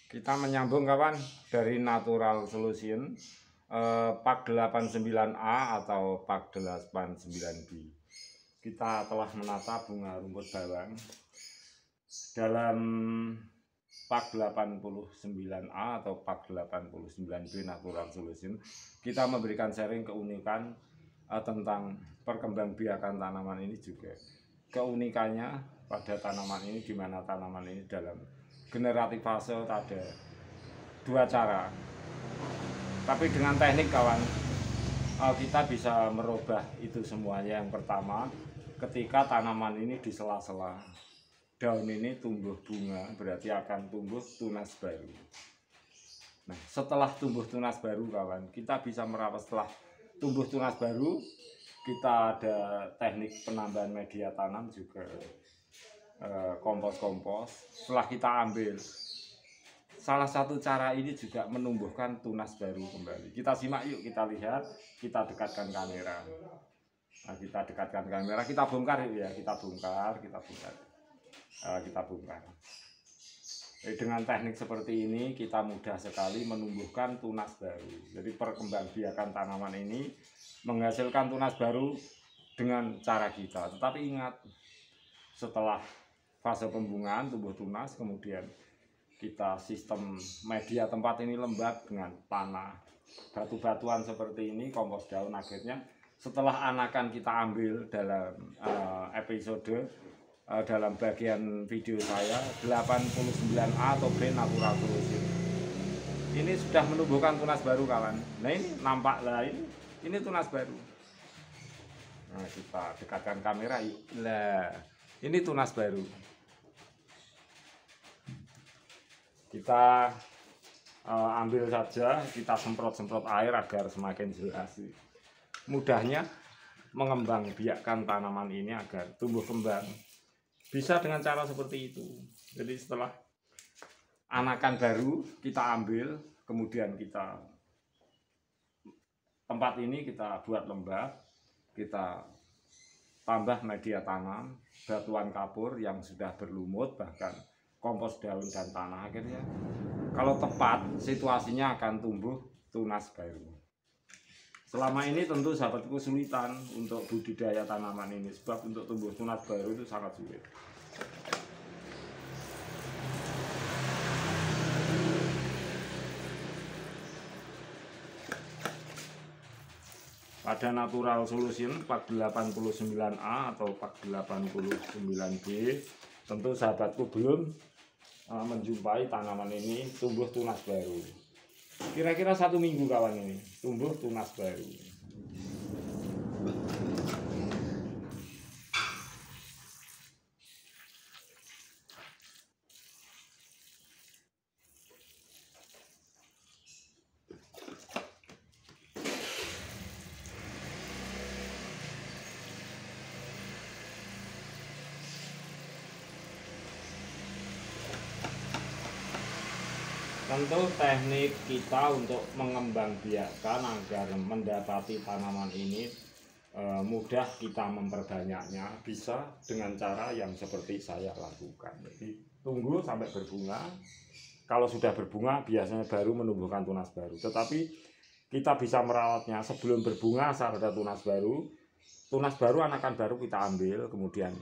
Kita menyambung kawan dari Natural Solution Pak 89A atau Pak 89B. Kita telah menata bunga rumput bawang dalam Pak 89A atau Pak 89B Natural Solution. Kita memberikan sharing keunikan tentang perkembangbiakan tanaman ini, juga keunikannya pada tanaman ini, di mana tanaman ini dalam generatif fase ada dua cara, tapi dengan teknik kawan kita bisa merubah itu semuanya. Yang pertama, ketika tanaman ini di sela-sela daun ini tumbuh bunga, berarti akan tumbuh tunas baru. Nah, setelah tumbuh tunas baru kawan, kita bisa merawat. Setelah tumbuh tunas baru, kita ada teknik penambahan media tanam juga, kompos-kompos. Setelah kita ambil, salah satu cara ini juga menumbuhkan tunas baru kembali. Kita simak yuk, kita lihat, kita dekatkan kamera. Nah, kita dekatkan kamera, kita bongkar yuk ya, kita bongkar. Dengan teknik seperti ini kita mudah sekali menumbuhkan tunas baru. Jadi perkembangbiakan tanaman ini menghasilkan tunas baru dengan cara kita. Tetapi ingat, setelah fase pembungaan tumbuh tunas, kemudian kita sistem media tempat ini lembab dengan tanah, batu-batuan seperti ini, kompos daun. Akhirnya setelah anakan kita ambil dalam episode dalam bagian video saya 89A atau B Natural Solution, ini sudah menumbuhkan tunas baru kawan. Nah, ini nampak lah, ini tunas baru. Nah, kita dekatkan kamera yuk. Lah, ini tunas baru. Kita ambil saja, kita semprot-semprot air agar semakin jelas. Mudahnya mengembang biakkan tanaman ini agar tumbuh kembang bisa dengan cara seperti itu. Jadi setelah anakan baru kita ambil, kemudian kita tempat ini kita buat lembab, kita tambah media tanam, batuan kapur yang sudah berlumut, bahkan kompos daun dan tanah. Akhirnya kalau tepat situasinya akan tumbuh tunas baru. Selama ini tentu sahabatku kesulitan untuk budidaya tanaman ini, sebab untuk tumbuh tunas baru itu sangat sulit. Pada Natural Solution Pak 89A atau Pak 89B, tentu sahabatku belum menjumpai tanaman ini tumbuh tunas baru. Kira-kira 1 minggu kawan ini tumbuh tunas baru. Tentu teknik kita untuk mengembangbiakkan agar mendapati tanaman ini mudah kita memperbanyaknya bisa dengan cara yang seperti saya lakukan. Jadi tunggu sampai berbunga. Kalau sudah berbunga biasanya baru menumbuhkan tunas baru. Tetapi kita bisa merawatnya sebelum berbunga asal ada tunas baru. Tunas baru, anakan baru kita ambil, kemudian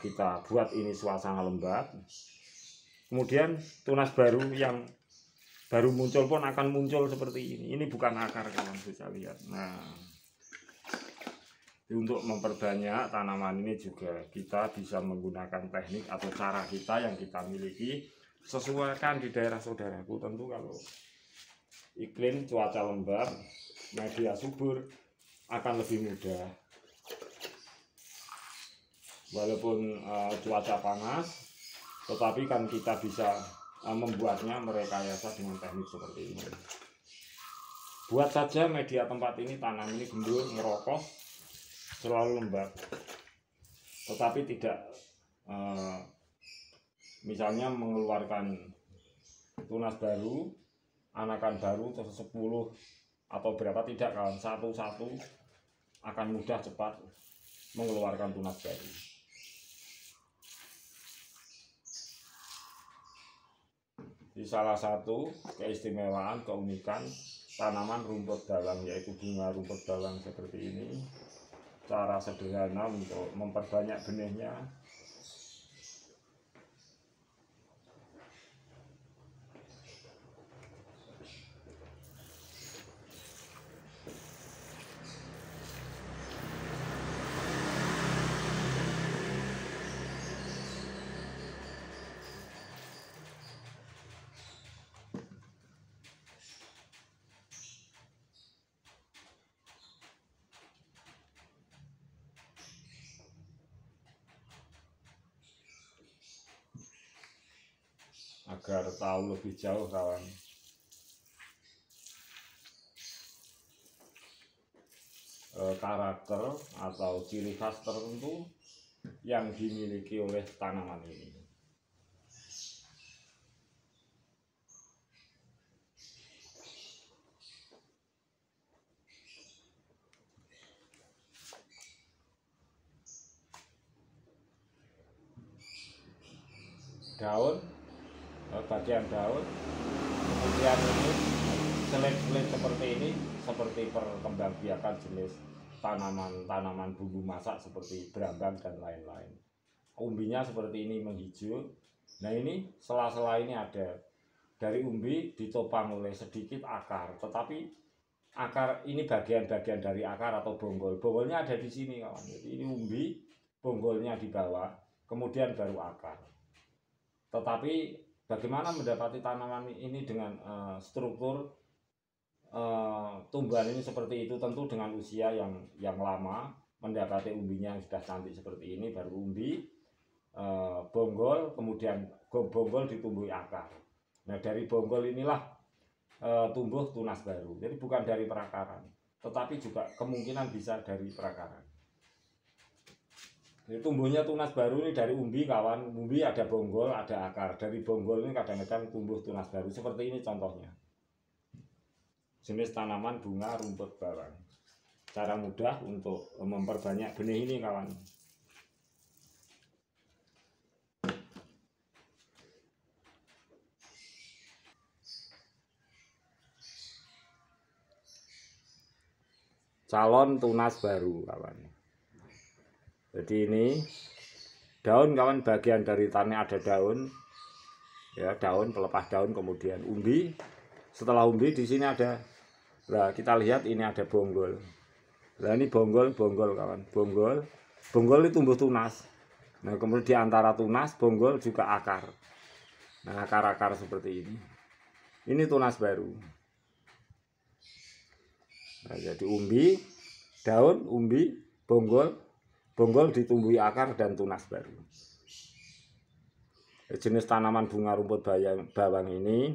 kita buat ini suasana lembab. Kemudian tunas baru yang baru muncul pun akan muncul seperti ini. Ini bukan akar kawan, bisa lihat. Nah, untuk memperbanyak tanaman ini juga kita bisa menggunakan teknik atau cara kita yang kita miliki. Sesuaikan di daerah saudaraku. Tentu kalau iklim cuaca lembab, media subur akan lebih mudah. Walaupun cuaca panas, tetapi kan kita bisa membuatnya merekayasa dengan teknik seperti ini. Buat saja media tempat ini, tanam ini gembur, ngerokos, selalu lembab, tetapi tidak misalnya mengeluarkan tunas baru, anakan baru terus 10 atau berapa, tidak kawan. Satu-satu akan mudah cepat mengeluarkan tunas baru. Di salah satu keistimewaan, keunikan tanaman rumput bawang, yaitu bunga rumput bawang seperti ini. Cara sederhana untuk memperbanyak benihnya. Agar tahu lebih jauh kawan, karakter atau ciri khas tertentu yang dimiliki oleh tanaman ini. Daun, bagian daun, kemudian ini selit-selit seperti ini, seperti perkembangbiakan jenis tanaman bumbu masak seperti brambang dan lain-lain. Umbinya seperti ini menghijau. Nah ini sela-sela ini ada dari umbi ditopang oleh sedikit akar, tetapi akar ini bagian-bagian dari akar atau bonggol. Bonggolnya ada di sini kawan. Jadi ini umbi, bonggolnya di bawah, kemudian baru akar. Tetapi bagaimana mendapati tanaman ini dengan struktur tumbuhan ini seperti itu? Tentu dengan usia yang lama, mendapati umbinya yang sudah cantik seperti ini, baru umbi, bonggol, kemudian bonggol ditumbuhi akar. Nah dari bonggol inilah tumbuh tunas baru. Jadi bukan dari perakaran, tetapi juga kemungkinan bisa dari perakaran. Jadi tumbuhnya tunas baru ini dari umbi kawan. Umbi ada bonggol, ada akar. Dari bonggol ini kadang-kadang tumbuh tunas baru. Seperti ini contohnya. Jenis tanaman bunga rumput bawang. Cara mudah untuk memperbanyak benih ini kawan. Calon tunas baru kawan. Jadi ini daun kawan, bagian dari tanah ada daun, ya daun, pelepas daun, kemudian umbi. Setelah umbi di sini ada, nah kita lihat ini ada bonggol. Nah ini bonggol kawan, bonggol ini tumbuh tunas. Nah kemudian di antara tunas, bonggol juga akar. Nah akar-akar seperti ini tunas baru. Nah, jadi umbi, daun, umbi, bonggol ditumbuhi akar dan tunas baru. Jenis tanaman bunga rumput bawang ini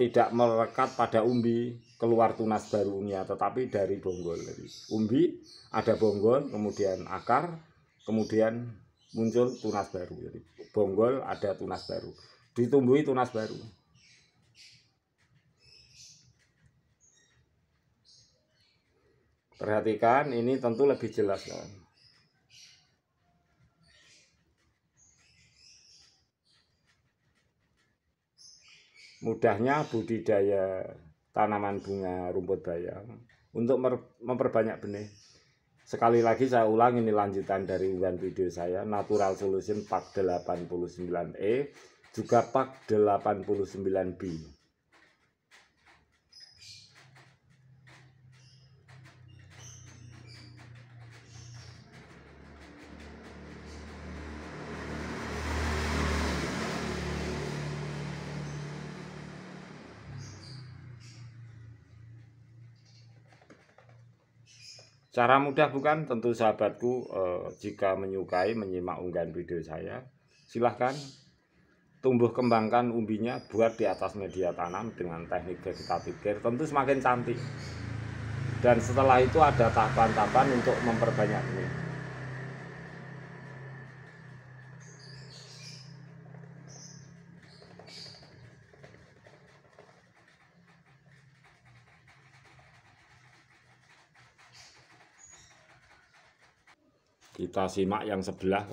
tidak melekat pada umbi keluar tunas barunya, tetapi dari bonggol. Jadi, umbi ada bonggol, kemudian akar, kemudian muncul tunas baru. Jadi bonggol ada tunas baru, ditumbuhi tunas baru. Perhatikan ini tentu lebih jelas kan. Mudahnya budidaya tanaman bunga rumput bawang untuk memperbanyak benih. Sekali lagi saya ulang, ini lanjutan dari unggahan video saya Natural Solution Pak 89E juga Pak 89B. Cara mudah bukan? Tentu sahabatku, jika menyukai menyimak unggahan video saya, silahkan tumbuh kembangkan umbinya, buat di atas media tanam dengan teknik vegetatif care, tentu semakin cantik. Dan setelah itu ada tahapan-tahapan untuk memperbanyak ini. Kita simak yang sebelah.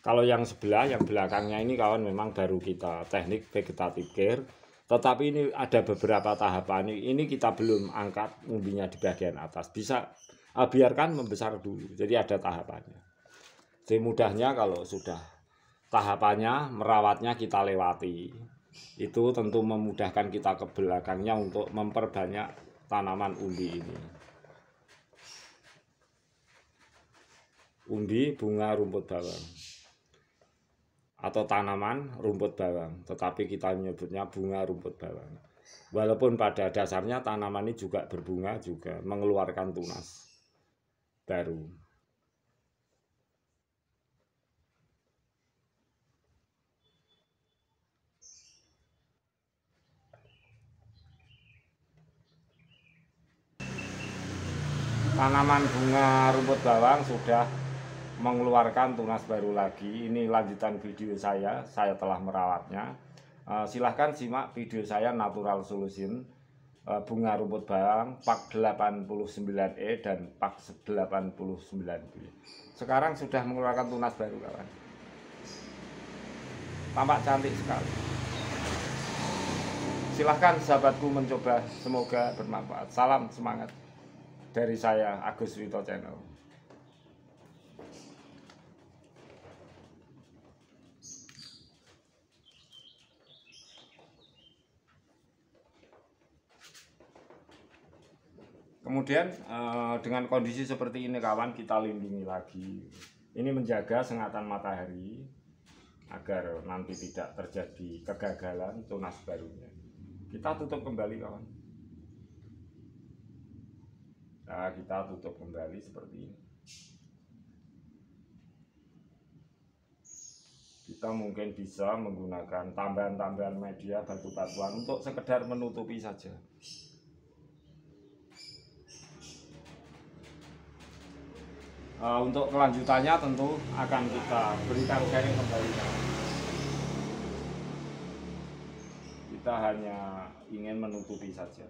Kalau yang sebelah, yang belakangnya ini kawan memang baru kita teknik vegetative care. Tetapi ini ada beberapa tahapan. Ini kita belum angkat umbinya di bagian atas. Bisa biarkan membesar dulu. Jadi ada tahapannya. Jadi mudahnya kalau sudah tahapannya, merawatnya kita lewati. Itu tentu memudahkan kita ke belakangnya untuk memperbanyak tanaman umbi ini. Umbi bunga rumput bawang atau tanaman rumput bawang, tetapi kita menyebutnya bunga rumput bawang. Walaupun pada dasarnya tanaman ini juga berbunga, juga mengeluarkan tunas baru. Tanaman bunga rumput bawang sudah mengeluarkan tunas baru lagi. Ini lanjutan video saya telah merawatnya. Silahkan simak video saya Natural Solution bunga rumput bawang pak 89E dan pak 89B. Sekarang sudah mengeluarkan tunas baru kawan. Tampak cantik sekali. Silahkan sahabatku mencoba, semoga bermanfaat. Salam semangat dari saya, Agus Wito Channel. Kemudian dengan kondisi seperti ini kawan, kita lindungi lagi. Ini menjaga sengatan matahari agar nanti tidak terjadi kegagalan tunas barunya. Kita tutup kembali kawan. Nah, kita tutup kembali seperti ini. Kita mungkin bisa menggunakan tambahan-tambahan media batu-batuan untuk sekedar menutupi saja. Untuk kelanjutannya tentu akan kita berikan sharing kembali. Kita hanya ingin menutupi saja.